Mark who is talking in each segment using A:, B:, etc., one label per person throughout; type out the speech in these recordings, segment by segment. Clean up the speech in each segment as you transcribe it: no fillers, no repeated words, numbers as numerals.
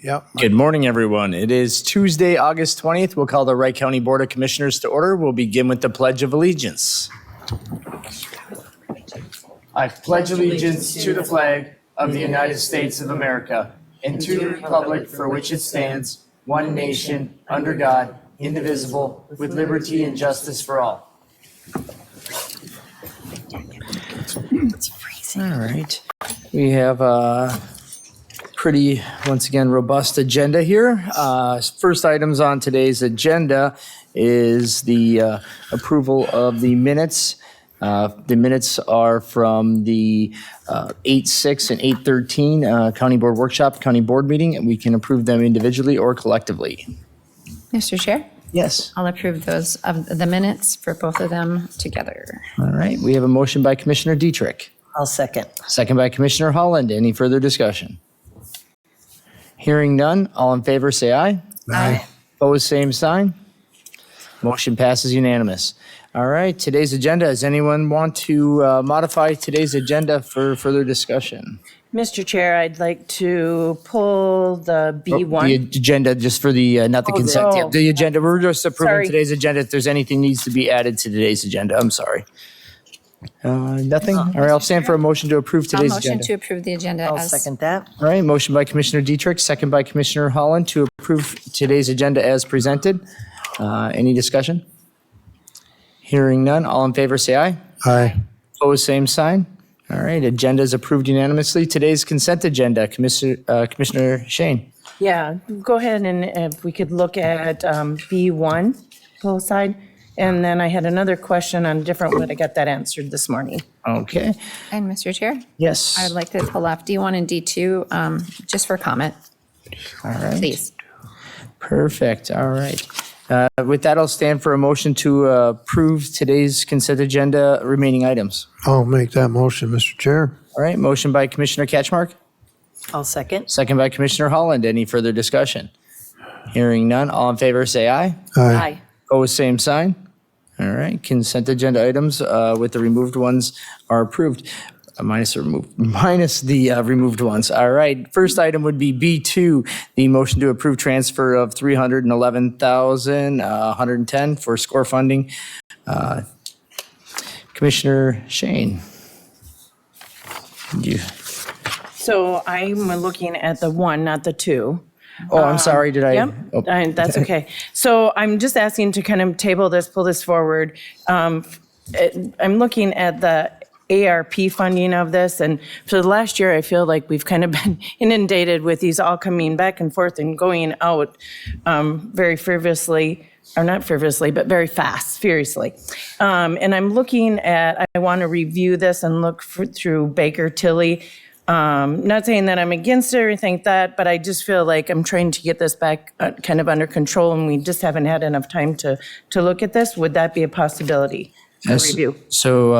A: Yep.
B: Good morning, everyone. It is Tuesday, August 20th. We'll call the Wright County Board of Commissioners to order. We'll begin with the Pledge of Allegiance. I pledge allegiance to the flag of the United States of America and to the republic for which it stands, one nation, under God, indivisible, with liberty and justice for all.
C: It's freezing.
B: All right. We have a pretty, once again, robust agenda here. First items on today's agenda is the approval of the minutes. The minutes are from the 8/6 and 8/13 County Board Workshop, County Board meeting, and we can approve them individually or collectively.
C: Mr. Chair,
B: Yes.
C: I'll approve those of the minutes for both of them together.
B: All right. We have a motion by Commissioner Dietrich.
D: I'll second.
B: Second by Commissioner Holland. Any further discussion? Hearing none. All in favor, say aye.
C: Aye.
B: Opposed, same sign. Motion passes unanimous. All right, today's agenda. Does anyone want to modify today's agenda for further discussion?
D: Mr. Chair, I'd like to pull the
B: The
D: B1.
B: agenda, just for the, not the consent.
D: oh.
B: Yeah, the agenda, we're just approving
D: Sorry.
B: today's agenda. If there's anything needs to be added to today's agenda, I'm sorry. Nothing? All right, I'll stand for a motion to approve
C: I'll
B: today's
C: motion
B: agenda.
C: to approve the agenda
D: I'll
C: as.
D: second that.
B: All right, motion by Commissioner Dietrich, second by Commissioner Holland to approve today's agenda as presented. Any discussion? Hearing none, all in favor say aye.
A: Aye.
B: Opposed, same sign. All right, agenda is approved unanimously. Today's consent agenda, Commissioner Shane.
D: Yeah, go ahead and if we could look at B1, pull aside. And then I had another question on a different one. I got that answered this morning.
B: Okay,
C: And Mr. Chair,
B: yes.
C: I'd like to pull off D1 and D2 just for comment,
B: All right,
C: please.
B: perfect, all right. With that, I'll stand for a motion to approve today's consent agenda remaining items.
A: I'll make that motion, Mr. Chair.
B: All right, motion by Commissioner Catchmark,
D: I'll second.
B: second by Commissioner Holland. Any further discussion? Hearing none, all in favor say aye.
D: Aye.
B: Opposed, same sign. All right, consent agenda items with the removed ones are approved, minus the removed ones. All right, first item would be B2, the motion to approve transfer of $311,110 for score funding. Commissioner Shane. You.
D: So I'm looking at the 1, not the 2.
B: Oh, I'm sorry, did I?
D: Yep,
B: Oh.
D: that's okay. So I'm just asking to kind of table this, pull this forward. I'm looking at the ARP funding of this, and for the last year, I feel like we've kind of been inundated with these all coming back and forth and going out very frivolously, or not frivolously, but very fast, furiously. And I'm looking at, I want to review this and look through Baker Tilly. Not saying that I'm against it or anything like that, but I just feel like I'm trying to get this back kind of under control, and we just haven't had enough time to look at this. Would that be a possibility?
B: Yes.
D: Review.
B: So,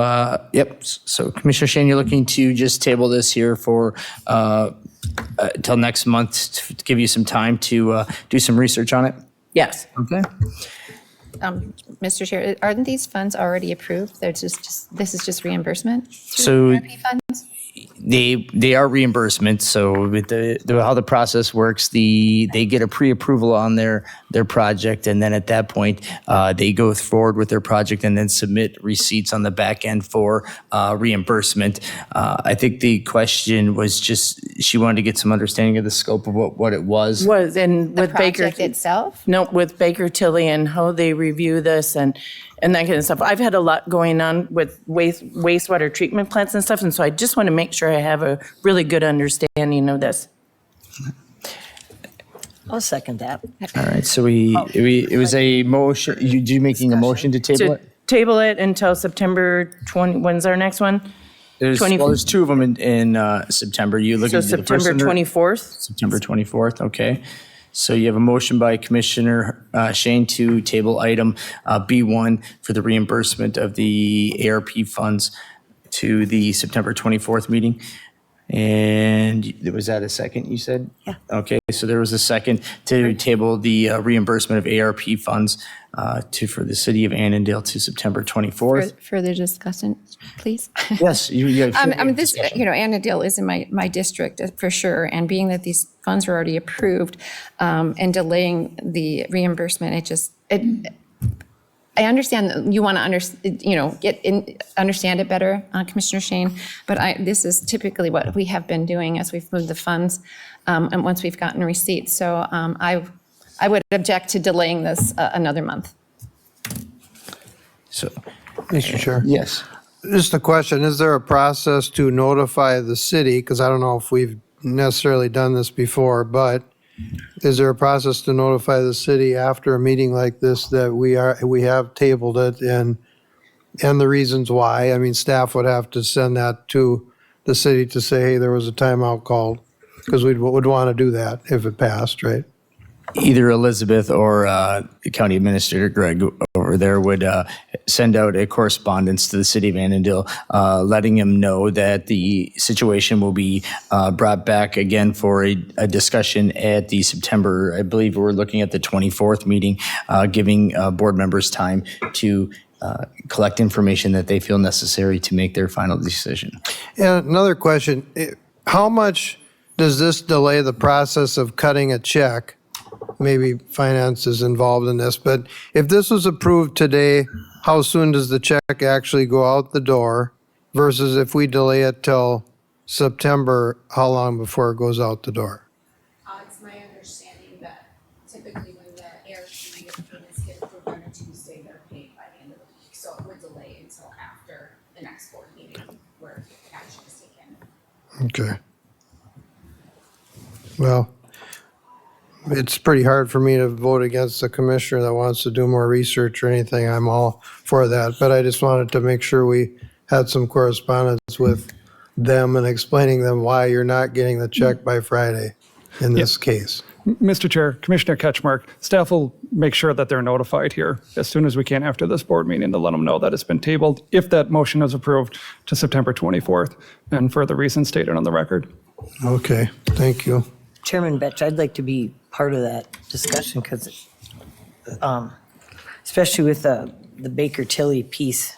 B: yep. So Commissioner Shane, you're looking to just table this here for till next month to give you some time to do some research on it?
D: Yes.
B: Okay.
C: Mr. Chair, aren't these funds already approved? They're just this is just reimbursement? through
B: So-
C: ARP funds?
B: They are reimbursement. So with the how the process works, they get a pre-approval on their project, and then at that point they go forward with their project and then submit receipts on the back end for reimbursement. I think the question was just she wanted to get some understanding of the scope of what it was.
D: Was, and
C: The
D: with Baker.
C: project itself?
D: No, with Baker Tilly and how they review this and that kind of stuff. I've had a lot going on with wastewater treatment plants and stuff, and so I just want to make sure I have a really good understanding of this.
E: I'll second that.
B: All right. So it was a motion. You making a motion to table
D: To
B: it?
D: table it until September 20, when's our next one?
B: There's two of them in September. You looking
D: So
B: at the first
D: September
B: one or-
D: 24th?
B: September 24th, okay. So you have a motion by Commissioner Shane to table item B1 for the reimbursement of the ARP funds to the September 24th meeting. And was that a second, you said? Yeah. Okay, so there was a second to table the reimbursement of ARP funds for the city of Annandale to September 24th.
C: Further discussion, please.
B: Yes, you have.
C: This, Annandale is in my district for sure, and being that these funds were already approved, and delaying the reimbursement, I understand that you want to understand it better, Commissioner Shane, but this is typically what we have been doing as we've moved the funds, and once we've gotten receipts. So I would object to delaying this another month.
B: So,
A: Mr. Chair.
B: yes.
A: Just a question, is there a process to notify the city? Because I don't know if we've necessarily done this before, but is there a process to notify the city after a meeting like this that we have tabled it and the reasons why? I mean, staff would have to send that to the city to say, hey, there was a timeout called, because we would want to do that if it passed, right?
B: Either Elizabeth or County Administrator Greg over there would send out a correspondence to the city of Annandale, letting him know that the situation will be brought back again for a discussion at the September, I believe we're looking at the 24th meeting, giving board members time to collect information that they feel necessary to make their final decision.
A: And another question, how much does this delay the process of cutting a check? Maybe finance is involved in this, but if this was approved today, how soon does the check actually go out the door versus if we delay it till September, how long before it goes out the door?
E: It's my understanding that typically when the ARP payments get approved on a Tuesday, they're paid by the end of the week. So it would delay until after the next board meeting where action is taken.
A: Okay. Well, it's pretty hard for me to vote against a commissioner that wants to do more research or anything. I'm all for that, but I just wanted to make sure we had some correspondence with them and explaining them why you're not getting the check by Friday in this case.
F: Mr. Chair, Commissioner Ketchmark, staff will make sure that they're notified here as soon as we can after this board meeting to let them know that it's been tabled, if that motion is approved, to September 24th, and for the reasons stated on the record.
A: Okay, thank you.
G: Chairman Betch, I'd like to be part of that discussion because, especially with the Baker Tilly piece.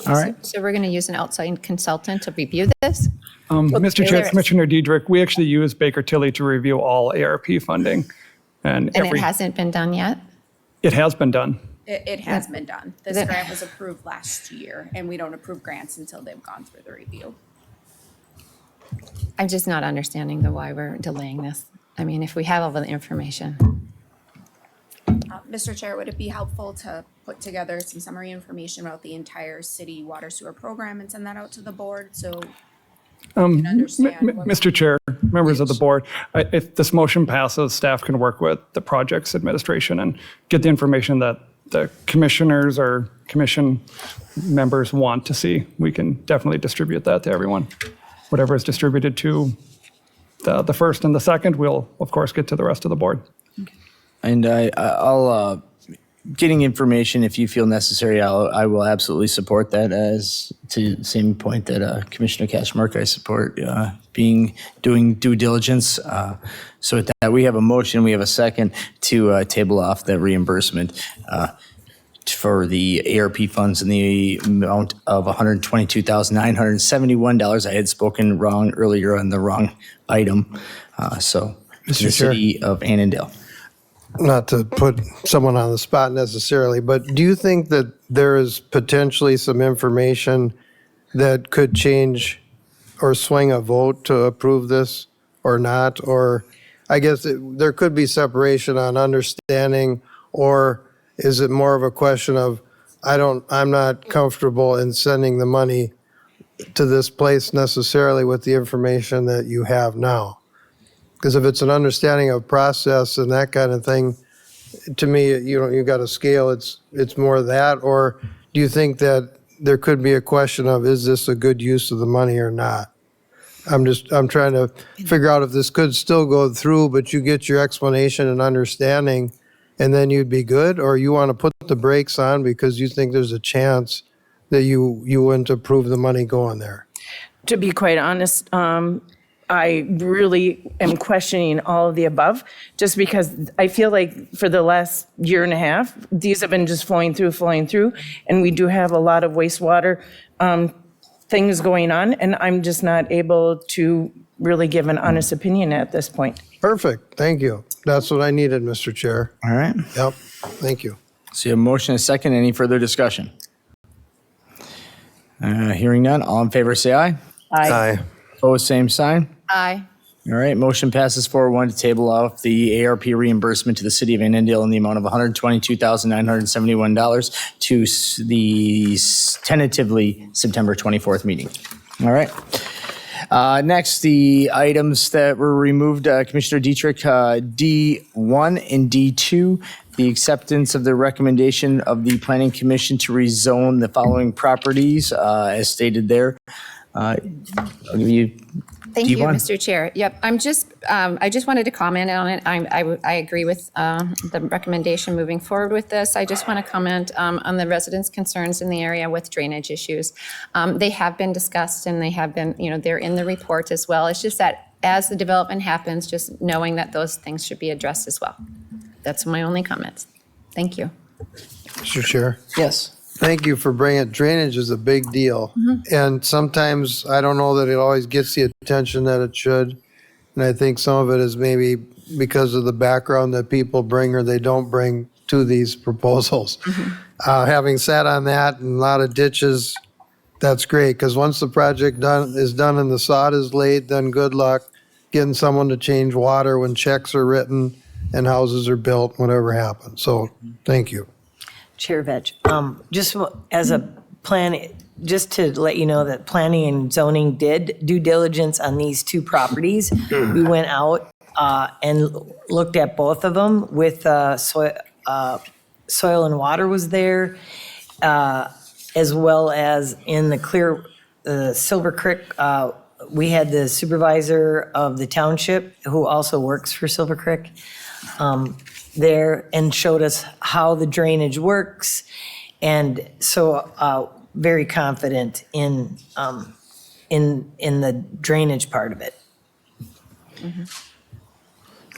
B: All right.
C: So we're going to use an outside consultant to review this?
F: Mr. Chair,
C: there is.
F: Commissioner Diedrich, we actually use Baker Tilly to review all ARP funding. And
C: And it hasn't been done yet?
F: it has been done.
E: It has been done. This
C: Then-
E: grant was approved last year, and we don't approve grants until they've gone through the review.
C: I'm just not understanding why we're delaying this. I mean, if we have all the information.
E: Mr. Chair, would it be helpful to put together some summary information about the entire city water sewer program and send that out to the board so we can understand? what-
F: Mr. Chair, members of the board, if this motion passes, staff can work with the project's administration and get the information that the commissioners or commission members want to see. We can definitely distribute that to everyone. Whatever is distributed to the first and the second, we'll, of course, get to the rest of the board.
B: And I'll getting information if you feel necessary. I will absolutely support that. As to the same point that Commissioner Cashmark, I support doing due diligence. So with that, we have a motion. We have a second to table off the reimbursement for the ARP funds in the amount of $122,971. I had spoken wrong earlier on the wrong item. So the
A: Chair.
B: city of Annandale.
A: Not to put someone on the spot necessarily, but do you think that there is potentially some information that could change or swing a vote to approve this or not? Or I guess there could be separation on understanding, or is it more of a question of, I'm not comfortable in sending the money to this place necessarily with the information that you have now? Because if it's an understanding of process and that kind of thing, to me, you got a scale, it's more that, or do you think that there could be a question of, is this a good use of the money or not? I'm trying to figure out if this could still go through, but you get your explanation and understanding, and then you'd be good, or you want to put the brakes on because you think there's a chance that you wouldn't approve the money going there?
D: to be quite honest, I really am questioning all of the above, just because I feel like for the last year and a half, these have been just flowing through, and we do have a lot of wastewater things going on, and I'm just not able to really give an honest opinion at this point.
A: Perfect, thank you. That's what I needed, Mr. Chair.
B: All right.
A: Yep, thank you.
B: So you have a motion and a second. Any further discussion? Hearing none. All in favor, say aye.
A: Aye.
B: Opposed, same sign.
C: Aye.
B: All right, motion passes 4-1 to table off the ARP reimbursement to the city of Annandale in the amount of $122,971 to the tentatively September 24th meeting. All right. Next, the items that were removed, Commissioner Dietrich, D1 and D2, the acceptance of the recommendation of the Planning Commission to rezone the following properties, as stated there. I'll give you
C: Thank you,
B: D1.
C: Mr. Chair. Yep, I just wanted to comment on it. I agree with the recommendation moving forward with this. I just want to comment on the residents' concerns in the area with drainage issues. They have been discussed and they have been, they're in the report as well. It's just that as the development happens, just knowing that those things should be addressed as well. That's my only comments. Thank you.
A: Mr. Chair.
B: Yes.
A: Thank you for bringing it. Drainage is a big deal. And sometimes I don't know that it always gets the attention that it should. And I think some of it is maybe because of the background that people bring or they don't bring to these proposals. Having sat on that and a lot of ditches, that's great. Because once the project is done and the sod is laid, then good luck getting someone to change water when checks are written and houses are built, whatever happens. So thank you.
G: Chair Vetch, just as a plan, just to let you know that planning and zoning did due diligence on these two properties. We went out and looked at both of them with soil and water was there, as well as in the Silver Creek. We had the supervisor of the township who also works for Silver Creek there and showed us how the drainage works. And so very confident in the drainage part of it.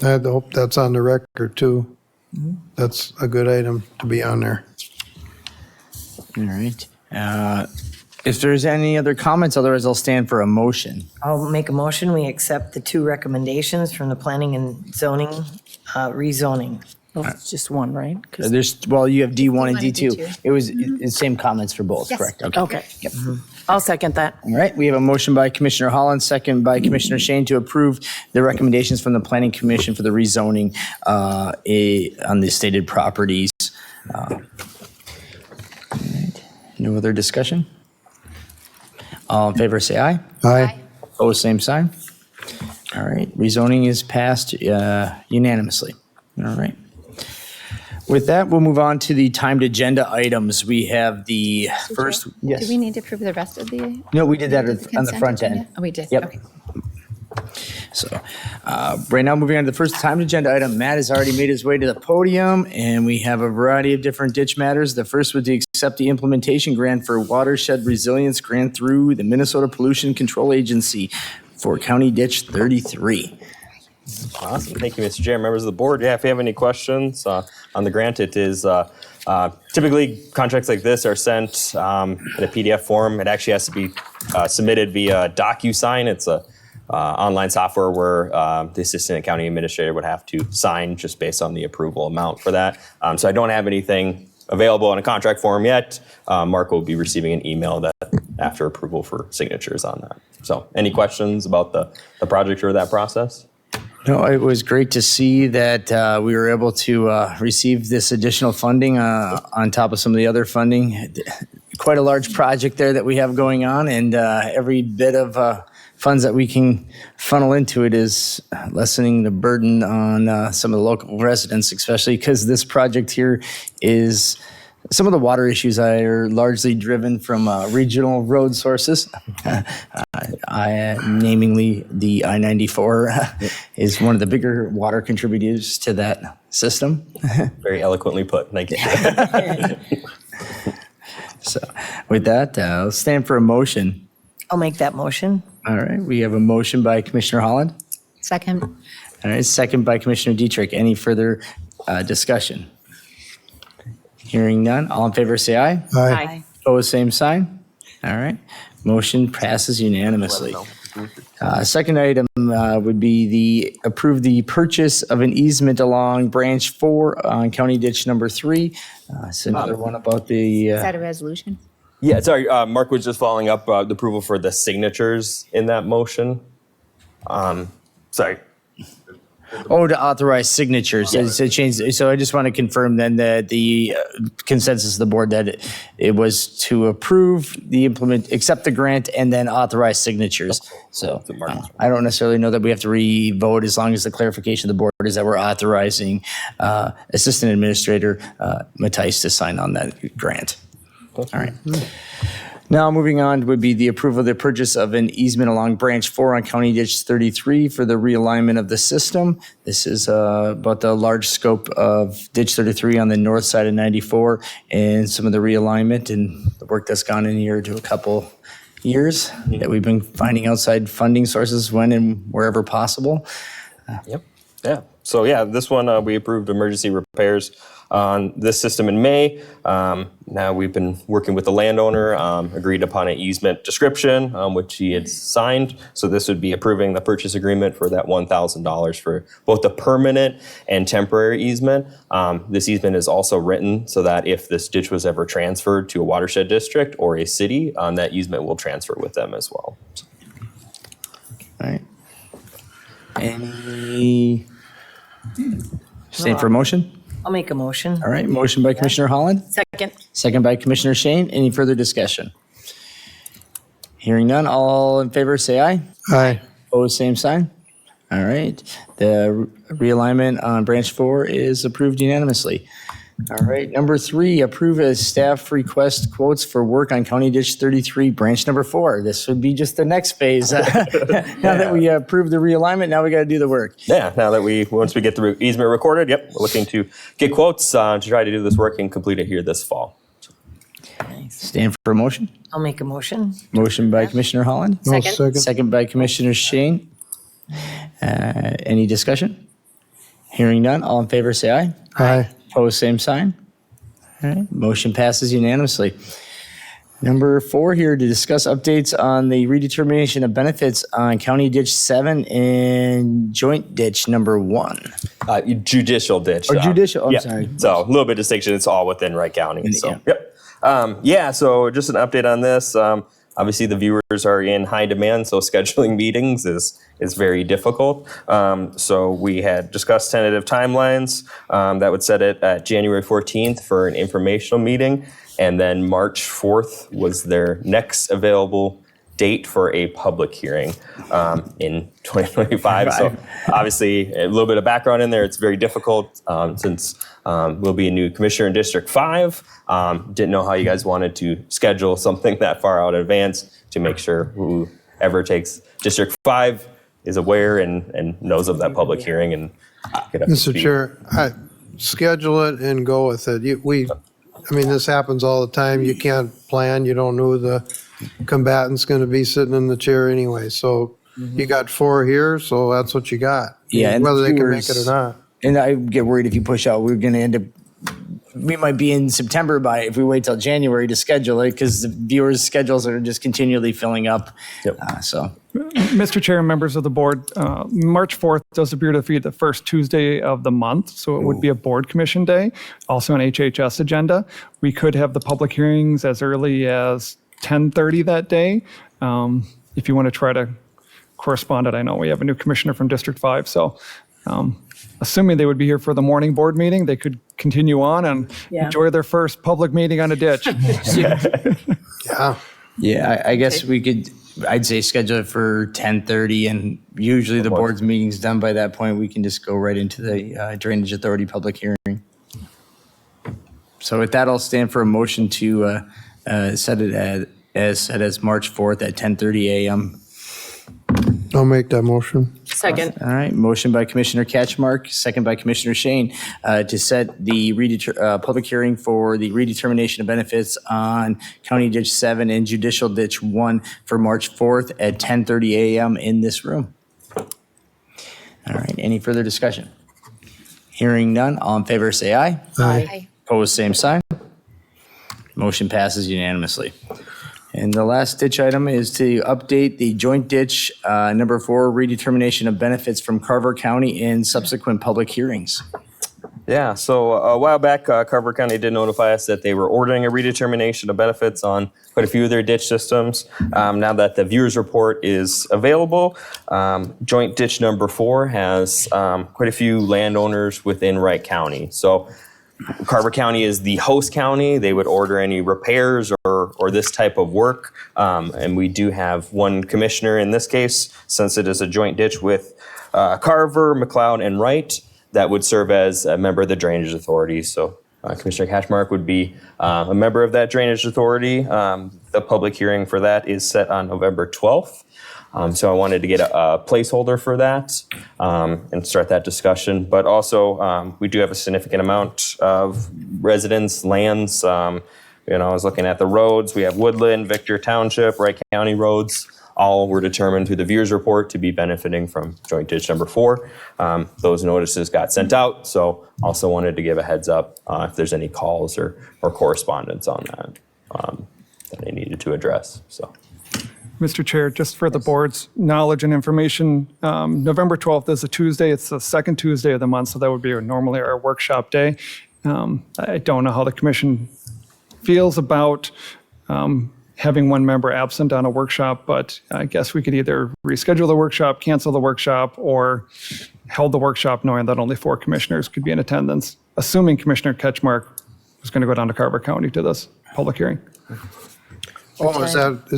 A: I hope that's on the record too. That's a good item to be on there.
B: All right. If there's any other comments, otherwise I'll stand for a motion.
G: I'll make a motion, we accept the two recommendations from the planning and zoning rezoning.
D: Well, it's just one, right? 'Cause-
B: You have D1 and
C: D1 and
B: D2.
C: D2.
B: It was the same comments for both,
C: Yes.
B: correct?
D: Okay. I'll second that.
B: All right, we have a motion by Commissioner Holland, second by Commissioner Shane to approve the recommendations from the Planning Commission for the rezoning on the stated properties. All right. No other discussion? All in favor, say aye.
A: Aye.
B: Opposed, same sign. All right, rezoning is passed unanimously. All right. With that, we'll move on to the timed agenda items. We have the first. Yes.
C: Do we need to approve the rest of the?
B: No, we did that on the
C: consent
B: front
C: agenda?
B: end.
C: Oh, we did?
B: Yep.
C: Okay.
B: So, right now, moving on to the first timed agenda item. Matt has already made his way to the podium, and we have a variety of different ditch matters. The first would be accept the implementation grant for watershed resilience grant through the Minnesota Pollution Control Agency for County Ditch 33.
H: Awesome. Thank you, Mr. Chair, members of the board. Yeah, if you have any questions on the grant, it is typically contracts like this are sent in a PDF form. It actually has to be submitted via DocuSign. It's a online software where the assistant county administrator would have to sign just based on the approval amount for that. So I don't have anything available in a contract form yet. Mark will be receiving an email that after approval for signatures on that. So any questions about the project or that process?
B: No, it was great to see that we were able to receive this additional funding on top of some of the other funding. Quite a large project there that we have going on, and every bit of funds that we can funnel into it is lessening the burden on some of the local residents, especially because this project here is some of the water issues are largely driven from regional road sources. Namely, the I-94 is one of the bigger water contributors to that system.
H: Very eloquently put. Thank you.
B: So with that, I'll stand for a motion.
G: I'll make that motion.
B: All right, we have a motion by Commissioner Holland.
C: Second.
B: All right, second by Commissioner Dietrich. Any further discussion? Hearing none, all in favor say aye.
A: Aye.
B: Opposed, same sign. All right, motion passes unanimously. Second item would be approve the purchase of an easement along Branch 4 on County Ditch number 3. It's another one about the,
C: Is that a resolution?
H: Yeah, sorry, Mark was just following up the approval for the signatures in that motion. Sorry.
B: to authorize signatures. It's a change. So I just want to confirm then that the consensus of the board that it was to approve accept the grant and then authorize signatures. So I don't necessarily know that we have to re-vote as long as the clarification of the board is that we're authorizing Assistant Administrator Matthijs to sign on that grant. All right. Now, moving on would be the approval of the purchase of an easement along Branch 4 on County Ditch 33 for the realignment of the system. This is about the large scope of Ditch 33 on the north side of 94 and some of the realignment and the work that's gone in here to a couple years that we've been finding outside funding sources when and wherever possible.
H: Yep. Yeah. So yeah, this one we approved emergency repairs on this system in May. Now we've been working with the landowner, agreed upon an easement description, which he had signed. So this would be approving the purchase agreement for that $1,000 for both the permanent and temporary easement. This easement is also written so that if this ditch was ever transferred to a watershed district or a city, that easement will transfer with them as well.
B: All right. Any stand for a motion?
G: I'll make a motion.
B: All right, motion by Commissioner Holland,
D: Second.
B: second by Commissioner Shane. Any further discussion? Hearing none, all in favor say aye.
A: Aye.
B: Opposed, same sign. All right, the realignment on Branch 4 is approved unanimously. All right, number 3, approve as staff request quotes for work on County Ditch 33, Branch number 4. This would be just the next phase. Now that we approved the realignment, now we got to do the work.
H: Yeah, now that once we get the easement recorded, yep, we're looking to get quotes to try to do this work and complete it here this fall.
B: Stand for a motion.
G: I'll make a motion.
B: Motion by Commissioner Holland.
A: No,
C: Second.
A: second.
B: Second by Commissioner Shane. Any discussion? Hearing none, all in favor say aye.
A: Aye.
B: Opposed, same sign. All right, motion passes unanimously. Number 4 here to discuss updates on the redetermination of benefits on County Ditch 7 and Joint Ditch number 1.
H: Judicial ditch.
B: Or judicial, I'm
H: yeah.
B: sorry.
H: So a little bit of distinction. It's all within Wright County. So,
B: yeah.
H: yep. So just an update on this. Obviously, the viewers are in high demand, so scheduling meetings is very difficult. So we had discussed tentative timelines that would set it at January 14th for an informational meeting, and then March 4th was their next available date for a public hearing in 2025. So obviously, a little bit of background in there. It's very difficult since we'll be a new commissioner in District 5. Didn't know how you guys wanted to schedule something that far out in advance to make sure whoever takes District 5 is aware and knows of that public hearing and get up to
A: Mr.
H: speed.
A: Chair, schedule it and go with it. This happens all the time. You can't plan. You don't know who the combatant's going to be sitting in the chair anyway. So you got 4 here, so that's what you got.
B: Yeah, and
A: whether
B: the
A: they can make
B: viewers-
A: it or not.
B: And I get worried if you push out, we're going to end up, we might be in September if we wait till January to schedule it because the viewers' schedules are just continually filling up.
H: Yep.
F: Mr. Chair and members of the board, March 4th does appear to be the first Tuesday of the month, so it would be a board commission day, also an HHS agenda. We could have the public hearings as early as 10:30 that day. If you want to try to correspond it, I know we have a new commissioner from District 5, so assuming they would be here for the morning board meeting, they could continue on and enjoy their first public meeting on a ditch.
A: Yeah.
B: Yeah, I guess we could, I'd say schedule it for 10:30 and usually the board's meeting's done by that point. We can just go right into the Drainage Authority public hearing. So with that, I'll stand for a motion to set it as March 4th at 10:30 a.m.
A: I'll make that motion.
D: Second.
B: All right, motion by Commissioner Catchmark, second by Commissioner Shane, to set the public hearing for the redetermination of benefits on County Ditch 7 and Judicial Ditch 1 for March 4th at 10:30 a.m. in this room. All right, any further discussion? Hearing none, all in favor say aye.
C: Aye.
B: Opposed, same sign. Motion passes unanimously. And the last ditch item is to update the joint ditch number 4 redetermination of benefits from Carver County in subsequent public hearings.
H: Yeah, so a while back, Carver County did notify us that they were ordering a redetermination of benefits on quite a few of their ditch systems. Now that the viewers report is available, joint ditch number 4 has quite a few landowners within Wright County. So Carver County is the host county. They would order any repairs or this type of work. And we do have one commissioner in this case, since it is a joint ditch with Carver, McLeod, and Wright, that would serve as a member of the Drainage Authority. So Commissioner Catchmark would be a member of that Drainage Authority. The public hearing for that is set on November 12th. So I wanted to get a placeholder for that and start that discussion. But also, we do have a significant amount of residents, lands. I was looking at the roads. We have Woodland, Victor Township, Wright County roads. All were determined through the viewers report to be benefiting from joint ditch number 4. Those notices got sent out. So also wanted to give a heads up if there's any calls or correspondence on that that they needed to address. So.
F: Mr. Chair, just for the board's knowledge and information, November 12th is a Tuesday. It's the second Tuesday of the month, so that would be normally our workshop day. I don't know how the commission feels about having one member absent on a workshop, but I guess we could either reschedule the workshop, cancel the workshop, or hold the workshop knowing that only 4 commissioners could be in attendance, assuming Commissioner Catchmark was going to go down to Carver County to this public hearing.
A: Oh, is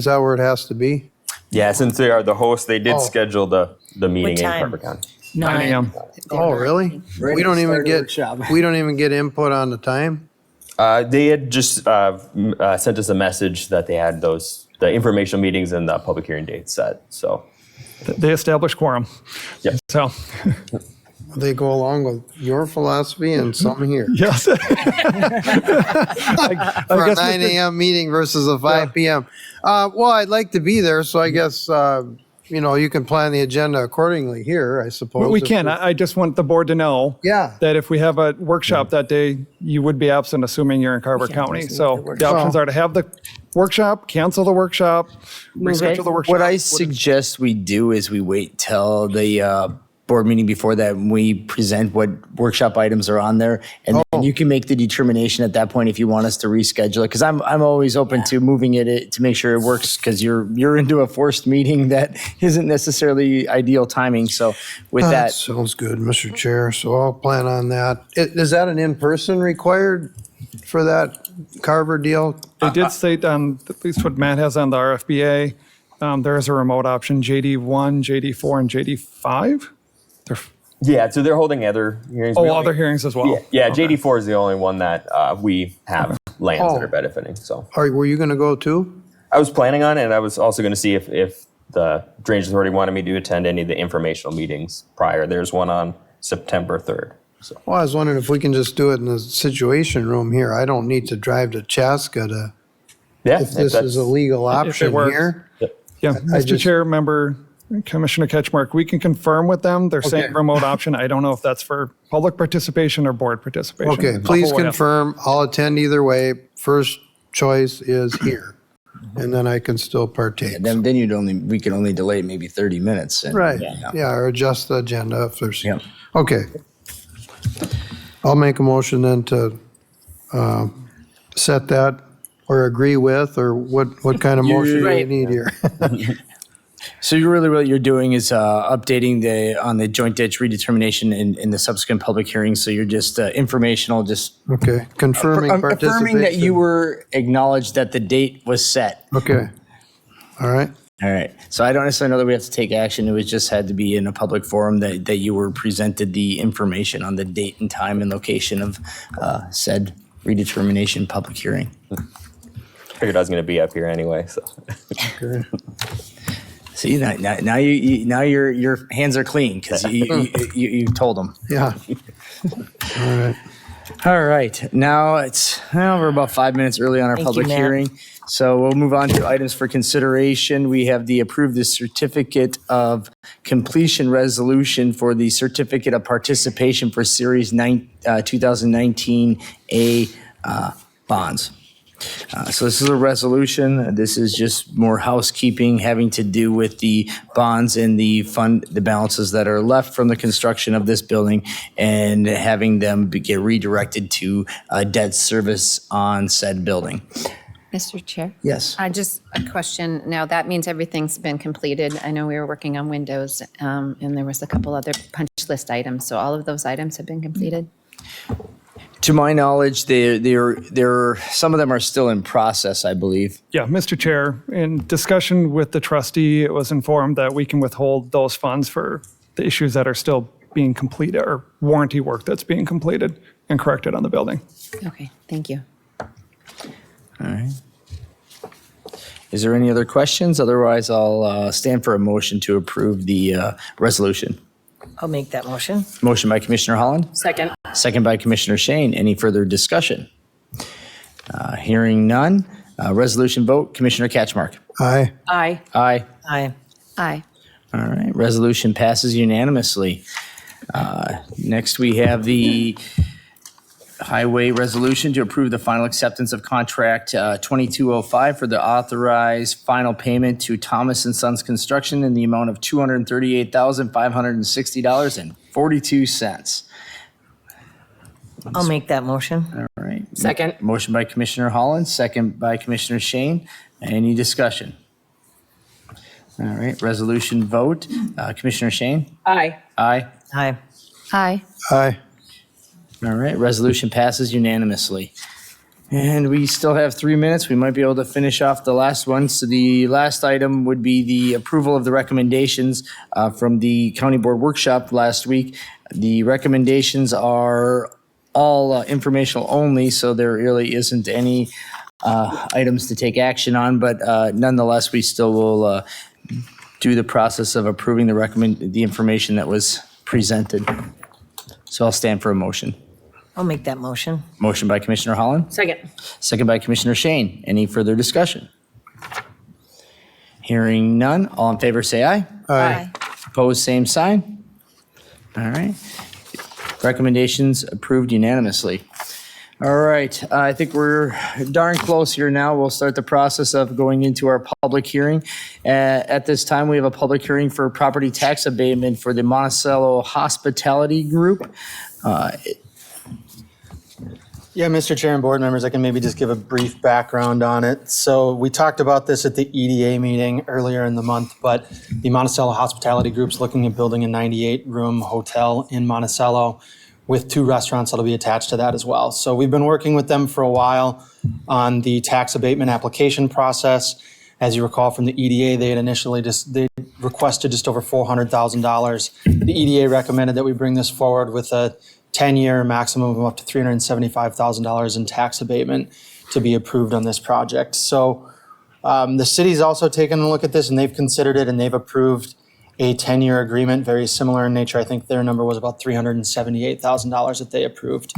A: that where it has to be?
H: Yeah, since they are the host, they did schedule the meeting in
D: time?
H: Carver County.
F: 9 a.m.
A: Oh, really? We don't even get input on the time?
H: They had just sent us a message that they had the informational meetings and the public hearing dates set. So
F: They established quorum.
H: Yep.
F: So,
A: They go along with your philosophy and some here.
F: yes.
A: For a
F: guess
A: 9 a.m. meeting versus a 5 p.m. Well, I'd like to be there, so I guess, you can plan the agenda accordingly here, I suppose.
F: We can. I just want the board to know
A: Yeah.
F: that if we have a workshop that day, you would be absent, assuming you're in Carver County. So the options are to have the workshop, cancel the workshop, reschedule the workshop.
B: What I suggest we do is we wait till the board meeting before that, when we present what workshop items are on there, and then you can make the determination at that point if you want us to reschedule it. Because I'm always open to moving it to make sure it works. Because you're into a forced meeting that isn't necessarily ideal timing. So with that,
A: Sounds good, Mr. Chair, so I'll plan on that. Is that an in-person required for that Carver deal?
F: They did state on, at least what Matt has on the RFBA, there is a remote option, JD1, JD4, and JD5.
H: yeah, so they're holding other hearings. We only-
F: Other hearings as well.
H: Yeah, JD4 is the only one that we have lands that are benefiting. So
A: Were you going to go too?
H: I was planning on it, and I was also going to see if the Drainage Authority wanted me to attend any of the informational meetings prior. There's one on September 3rd. So
A: Well, I was wondering if we can just do it in the Situation Room here. I don't need to drive to Chaska to,
H: yeah,
A: if this is a legal option
F: works.
A: here.
F: Yeah, Mr.
A: just-
F: Chair, member Commissioner Catchmark, we can confirm with them. They're saying
A: Okay.
F: remote option. I don't know if that's for public participation or board participation.
A: Okay, please confirm. I'll attend either way. First choice is here, and then I can still partake.
B: then we could only delay maybe 30 minutes. And-
A: Right, yeah, or adjust the agenda if there's,
B: Yeah.
A: okay. I'll make a motion then to set that or agree with, or what kind of motion do you
D: Right.
A: need here?
B: So you really what you're doing is updating on the joint ditch redetermination in the subsequent public hearings. So you're just informational, just
A: Okay, confirming participation.
B: affirming that you were acknowledged that the date was set.
A: Okay, all right.
B: All right. So I don't necessarily know that we have to take action. It was just had to be in a public forum that you were presented the information on the date and time and location of said redetermination public hearing.
H: figured I was going to be up here anyway. So
B: See, now your hands are clean because you told them.
A: Yeah. All right.
B: All right, now we're about 5 minutes early on our
G: Thank you,
B: public
G: Matt.
B: hearing. So we'll move on to items for consideration. We have the approved the certificate of completion resolution for the certificate of participation for Series 2019 A bonds. So this is a resolution. This is just more housekeeping having to do with the bonds and the balances that are left from the construction of this building and having them get redirected to debt service on said building.
C: Mr. Chair?
B: Yes.
C: Just a question. Now, that means everything's been completed. I know we were working on windows, and there was a couple other punch list items. So all of those items have been completed?
B: To my knowledge, some of them are still in process, I believe.
F: Yeah, Mr. Chair, in discussion with the trustee, it was informed that we can withhold those funds for the issues that are still being completed or warranty work that's being completed and corrected on the building.
C: Okay, thank you.
B: All right. Is there any other questions? Otherwise, I'll stand for a motion to approve the resolution.
G: I'll make that motion.
B: Motion by Commissioner Holland,
D: Second.
B: second by Commissioner Shane. Any further discussion? Hearing none. Resolution vote, Commissioner Catchmark.
A: Aye.
D: Aye.
B: Aye.
G: Aye.
C: Aye.
B: All right, resolution passes unanimously. Next, we have the highway resolution to approve the final acceptance of contract 2205 for the authorized final payment to Thomas & Sons Construction in the amount of $238,560.42.
G: I'll make that motion.
B: All right.
D: Second.
B: Motion by Commissioner Holland, second by Commissioner Shane. Any discussion? All right, resolution vote. Commissioner Shane?
D: Aye.
B: Aye.
G: Aye.
C: Aye.
A: Aye.
B: All right, resolution passes unanimously. And we still have 3 minutes. We might be able to finish off the last one. So the last item would be the approval of the recommendations from the county board workshop last week. The recommendations are all informational only, so there really isn't any items to take action on. But nonetheless, we still will do the process of approving the information that was presented. So I'll stand for a motion.
G: I'll make that motion.
B: Motion by Commissioner Holland,
D: Second.
B: second by Commissioner Shane. Any further discussion? Hearing none, all in favor say aye.
A: Aye.
B: Opposed, same sign. All right. Recommendations approved unanimously. All right, I think we're darn close here now. We'll start the process of going into our public hearing. At this time, we have a public hearing for property tax abatement for the Monticello Hospitality Group.
I: Yeah, Mr. Chair and board members, I can maybe just give a brief background on it. So we talked about this at the EDA meeting earlier in the month, but the Monticello Hospitality Group's looking at building a 98-room hotel in Monticello with 2 restaurants that'll be attached to that as well. So we've been working with them for a while on the tax abatement application process. As you recall from the EDA, they had initially they requested just over $400,000. The EDA recommended that we bring this forward with a 10-year maximum of up to $375,000 in tax abatement to be approved on this project. So the city's also taken a look at this and they've considered it and they've approved a 10-year agreement, very similar in nature. I think their number was about $378,000 that they approved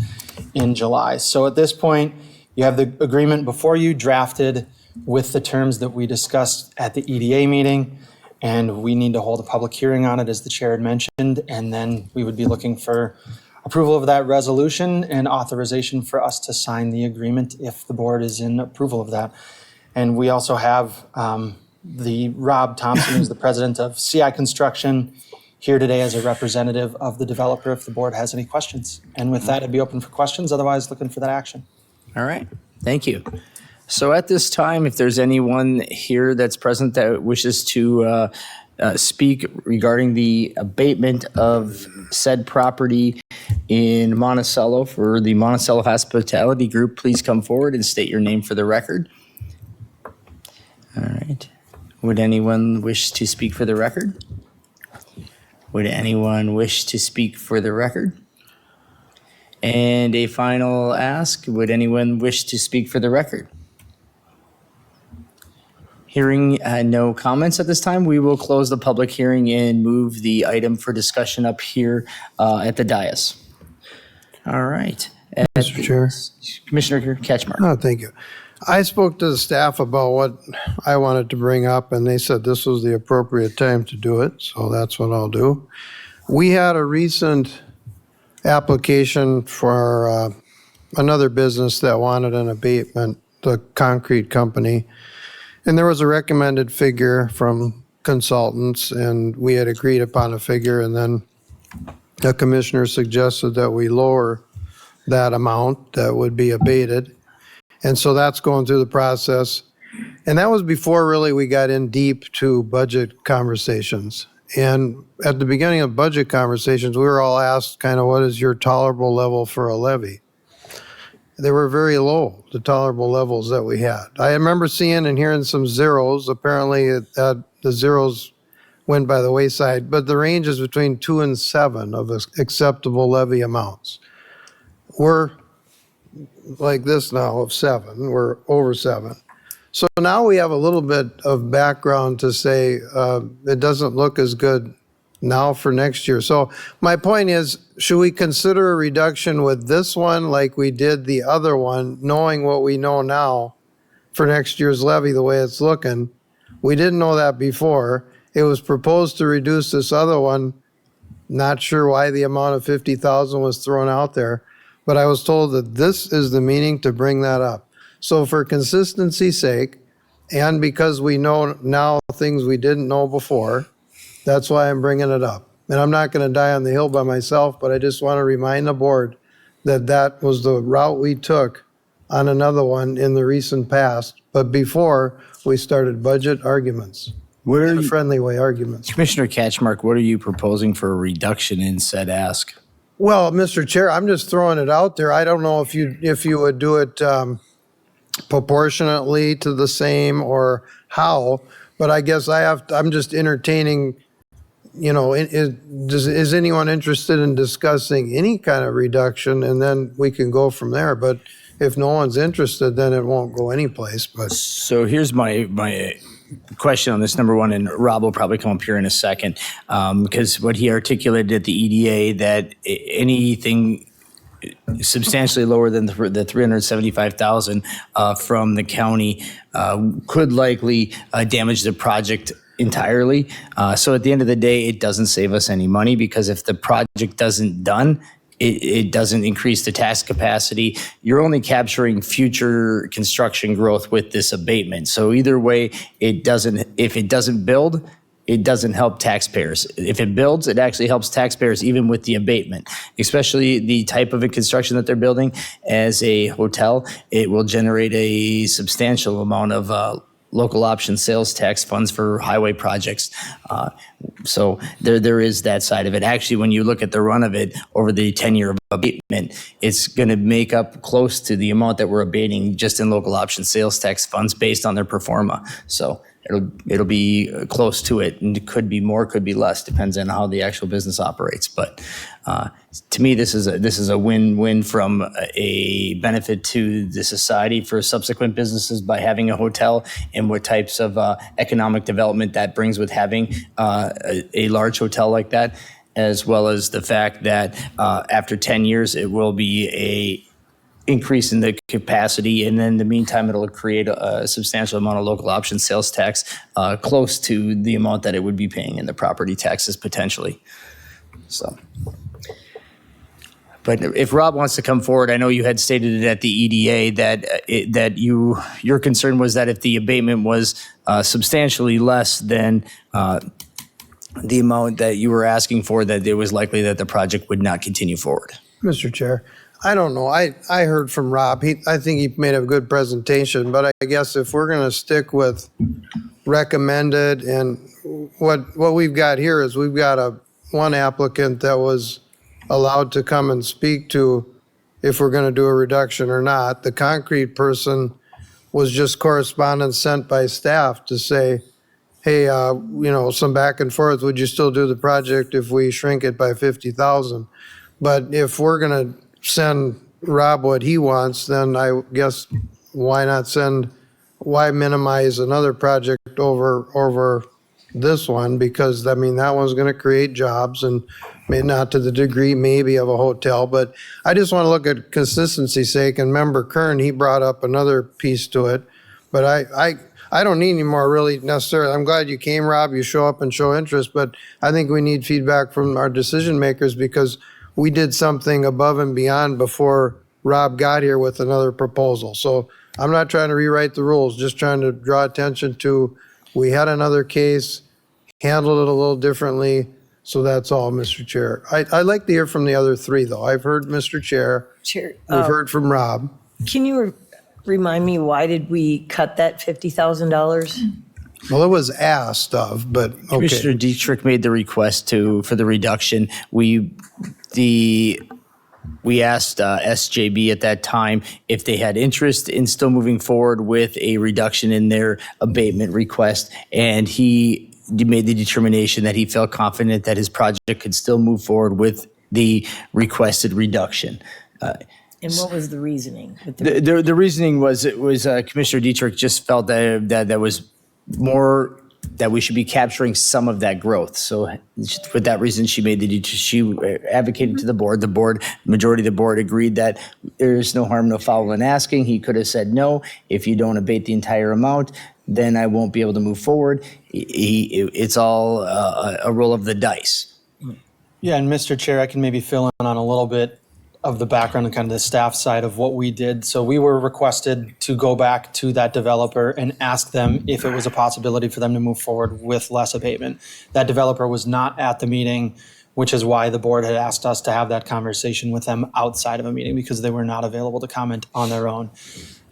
I: in July. So at this point, you have the agreement before you drafted with the terms that we discussed at the EDA meeting, and we need to hold a public hearing on it, as the chair had mentioned, and then we would be looking for approval of that resolution and authorization for us to sign the agreement if the board is in approval of that. And we also have the Rob Thompson, who's the president of CI Construction, here today as a representative of the developer if the board has any questions. And with that, I'd be open for questions. Otherwise, looking for that action.
B: All right, thank you. So at this time, if there's anyone here that's present that wishes to speak regarding the abatement of said property in Monticello for the Monticello Hospitality Group, please come forward and state your name for the record. All right. Would anyone wish to speak for the record? Would anyone wish to speak for the record? And a final ask, would anyone wish to speak for the record? Hearing no comments at this time, we will close the public hearing and move the item for discussion up here at the dais. All right.
A: Mr. Chair.
B: Commissioner Ketchmark.
A: Oh, thank you. I spoke to the staff about what I wanted to bring up, and they said this was the appropriate time to do it, so that's what I'll do. We had a recent application for another business that wanted an abatement, the concrete company, and there was a recommended figure from consultants, and we had agreed upon a figure, and then the commissioner suggested that we lower that amount that would be abated. And so that's going through the process. And that was before really we got in deep to budget conversations. And at the beginning of budget conversations, we were all asked kind of what is your tolerable level for a levy? They were very low, the tolerable levels that we had. I remember seeing and hearing some zeros. Apparently the zeros went by the wayside, but the range is between 2 and 7 of acceptable levy amounts. We're like this now of 7, we're over 7. So now we have a little bit of background to say it doesn't look as good now for next year. So my point is, should we consider a reduction with this one like we did the other one, knowing what we know now for next year's levy, the way it's looking? We didn't know that before. It was proposed to reduce this other one. Not sure why the amount of 50,000 was thrown out there, but I was told that this is the meaning to bring that up. So for consistency's sake, and because we know now things we didn't know before, that's why I'm bringing it up. And I'm not going to die on the hill by myself, but I just want to remind the board that that was the route we took on another one in the recent past, but before we started budget arguments.
B: What are
A: In a
B: you,
A: friendly way arguments.
B: Commissioner Ketchmark, what are you proposing for a reduction in said ask?
A: Well, Mr. Chair, I'm just throwing it out there. I don't know if you would do it proportionately to the same or how, but I guess I'm just entertaining, is anyone interested in discussing any kind of reduction, and then we can go from there. But if no one's interested, then it won't go anyplace. But
B: So here's my question on this, number one, and Rob will probably come up here in a second, because what he articulated at the EDA, that anything substantially lower than the 375,000 from the county could likely damage the project entirely. So at the end of the day, it doesn't save us any money, because if the project doesn't done, it doesn't increase the tax capacity. You're only capturing future construction growth with this abatement. So either way, if it doesn't build, it doesn't help taxpayers. If it builds, it actually helps taxpayers even with the abatement, especially the type of construction that they're building as a hotel. It will generate a substantial amount of local option sales tax funds for highway projects. So there is that side of it. Actually, when you look at the run of it over the 10-year abatement, it's going to make up close to the amount that we're abating just in local option sales tax funds based on their pro forma. So it'll be close to it, and it could be more, could be less, depends on how the actual business operates. But to me, this is a win-win from a benefit to the society for subsequent businesses by having a hotel, and what types of economic development that brings with having a large hotel like that, as well as the fact that after 10 years, it will be a increase in the capacity, and then in the meantime, it'll create a substantial amount of local option sales tax, close to the amount that it would be paying in the property taxes potentially. So, but if Rob wants to come forward, I know you had stated it at the EDA that your concern was that if the abatement was substantially less than the amount that you were asking for, that it was likely that the project would not continue forward.
A: Mr. Chair, I don't know. I heard from Rob. I think he made a good presentation, but I guess if we're going to stick with recommended, and what we've got here is we've got one applicant that was allowed to come and speak to if we're going to do a reduction or not. The concrete person was just correspondence sent by staff to say, hey, some back and forth, would you still do the project if we shrink it by 50,000? But if we're going to send Rob what he wants, then I guess why not send why minimize another project over this one? Because, I mean, that one's gonna create jobs and may not to the degree maybe of a hotel, but I just want to look at consistency's sake, and member Kern, he brought up another piece to it. But I don't need any more really necessarily. I'm glad you came, Rob, you show up and show interest, but I think we need feedback from our decision makers because we did something above and beyond before Rob got here with another proposal. So I'm not trying to rewrite the rules, just trying to draw attention to, we had another case, handled it a little differently. So that's all, Mr. Chair. I'd like to hear from the other three, though. I've heard Mr. Chair.
G: Chair,
A: We've heard from Rob.
G: can you remind me, why did we cut that $50,000?
A: Well, it was asked of, but
B: Commissioner
A: okay.
B: Dietrich made the request for the reduction. We asked SJB at that time if they had interest in still moving forward with a reduction in their abatement request, and he made the determination that he felt confident that his project could still move forward with the requested reduction.
G: And what was the reasoning?
B: The reasoning was Commissioner Dietrich just felt that was more that we should be capturing some of that growth. So for that reason, she advocated to the board. Majority of the board agreed that there's no harm, no foul in asking. He could have said no. If you don't abate the entire amount, then I won't be able to move forward. It's all a roll of the dice.
I: Yeah, and Mr. Chair, I can maybe fill in on a little bit of the background and kind of the staff side of what we did. So we were requested to go back to that developer and ask them if it was a possibility for them to move forward with less abatement. That developer was not at the meeting, which is why the board had asked us to have that conversation with them outside of a meeting because they were not available to comment on their own.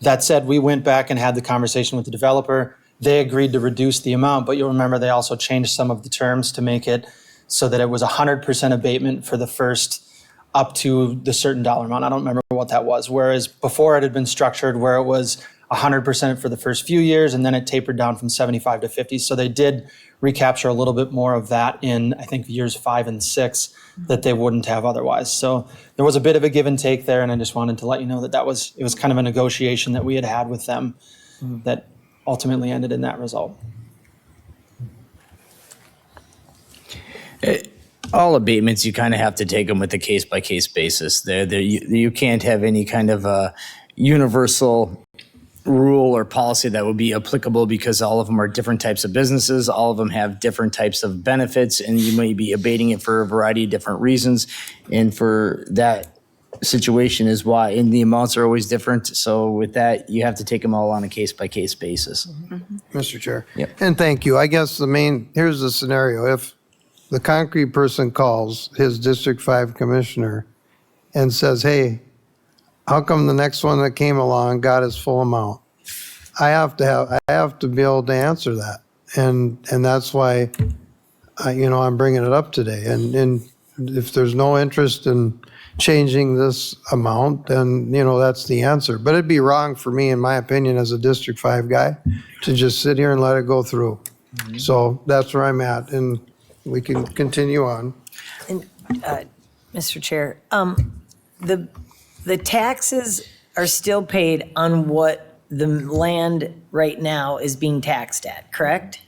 I: That said, we went back and had the conversation with the developer. They agreed to reduce the amount, but you'll remember they also changed some of the terms to make it so that it was 100% abatement for the first up to the certain dollar amount. I don't remember what that was. Whereas before it had been structured where it was 100% for the first few years and then it tapered down from 75 to 50. So they did recapture a little bit more of that in, I think, years 5 and 6 that they wouldn't have otherwise. So there was a bit of a give and take there, and I just wanted to let you know that it was kind of a negotiation that we had with them that ultimately ended in that result.
B: All abatements, you kind of have to take them with a case-by-case basis. You can't have any kind of a universal rule or policy that would be applicable because all of them are different types of businesses. All of them have different types of benefits, and you may be abating it for a variety of different reasons. And for that situation is why, and the amounts are always different. So with that, you have to take them all on a case-by-case basis.
A: Mr. Chair.
B: Yep.
A: And thank you. I guess here's the scenario. If the concrete person calls his District 5 commissioner and says, hey, how come the next one that came along got his full amount? I have to be able to answer that. And that's why, I'm bringing it up today. And if there's no interest in changing this amount, then, that's the answer. But it'd be wrong for me, in my opinion, as a District 5 guy, to just sit here and let it go through. So that's where I'm at, and we can continue on.
G: And, Mr. Chair, the taxes are still paid on what the land right now is being taxed at, correct?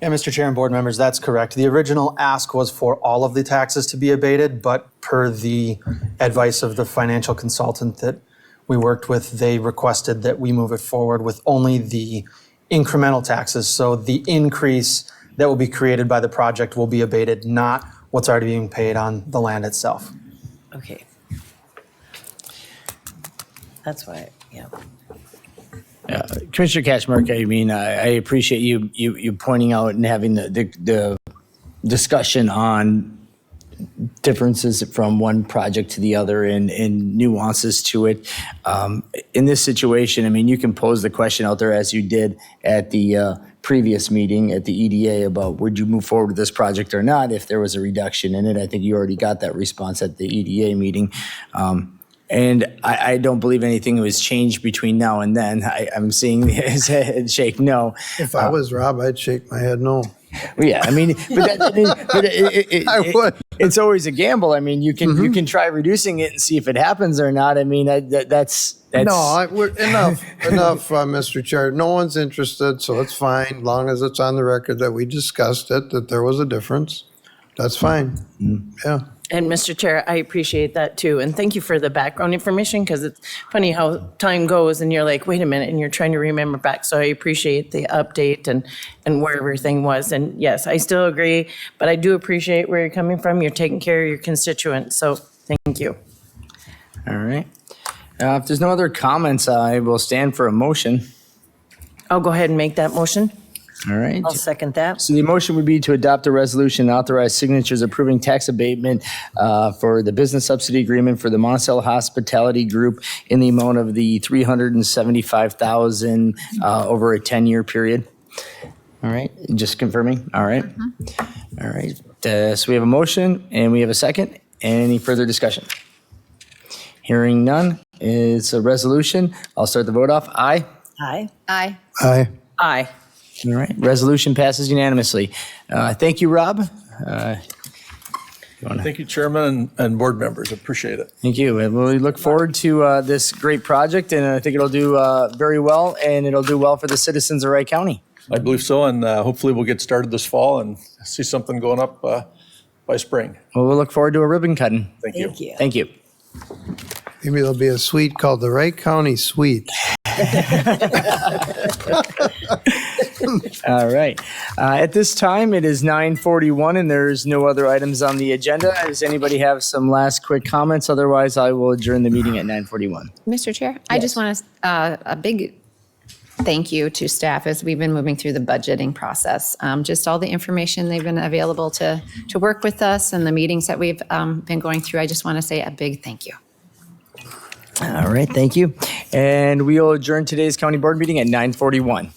I: Yeah, Mr. Chair and board members, that's correct. The original ask was for all of the taxes to be abated, but per the advice of the financial consultant that we worked with, they requested that we move it forward with only the incremental taxes. So the increase that will be created by the project will be abated, not what's already being paid on the land itself.
G: Okay. That's why, yeah.
B: Commissioner Kachmark, I appreciate you pointing out and having the discussion on differences from one project to the other and nuances to it. In this situation, you can pose the question out there as you did at the previous meeting at the EDA about would you move forward with this project or not if there was a reduction in it. I think you already got that response at the EDA meeting. And I don't believe anything was changed between now and then. I'm seeing his head shake no.
A: If I was Rob, I'd shake my head no.
B: Well, yeah, I mean,
A: I would.
B: it's always a gamble. I mean, you can try reducing it and see if it happens or not. I mean, that's
A: No, enough, Mr. Chair. No one's interested, so it's fine, long as it's on the record that we discussed it, that there was a difference. That's fine. Yeah.
D: And Mr. Chair, I appreciate that too. And thank you for the background information because it's funny how time goes and you're like, wait a minute, and you're trying to remember back. So I appreciate the update and where everything was. And yes, I still agree, but I do appreciate where you're coming from. You're taking care of your constituents. So thank you.
B: all right. If there's no other comments, I will stand for a motion.
D: I'll go ahead and make that motion.
B: All right.
G: I'll second that.
B: So the motion would be to adopt a resolution and authorize signatures approving tax abatement for the business subsidy agreement for the Monticello Hospitality Group in the amount of the $375,000 over a 10-year period. All right, just confirming. All right. All right. So we have a motion and we have a second. Any further discussion? Hearing none, it's a resolution. I'll start the vote off. Aye.
G: Aye.
C: Aye.
A: Aye.
D: Aye.
B: All right, resolution passes unanimously. Thank you, Rob.
J: Thank you, Chairman and board members. Appreciate it.
B: Thank you. And we look forward to this great project, and I think it'll do very well, and it'll do well for the citizens of Wright County.
J: I believe so, and hopefully we'll get started this fall and see something going up by spring.
B: Well, we'll look forward to a ribbon cutting.
J: Thank you.
G: Thank you.
B: Thank you.
A: Maybe there'll be a suite called the Wright County Suite.
B: All right. At this time, it is 9:41, and there's no other items on the agenda. Does anybody have some last quick comments? Otherwise, I will adjourn the meeting at 9:41.
C: Mr. Chair, I just want to, a big thank you to staff as we've been moving through the budgeting process. Just all the information they've been available to work with us and the meetings that we've been going through. I just want to say a big thank you.
B: All right, thank you. And we will adjourn today's county board meeting at 9:41.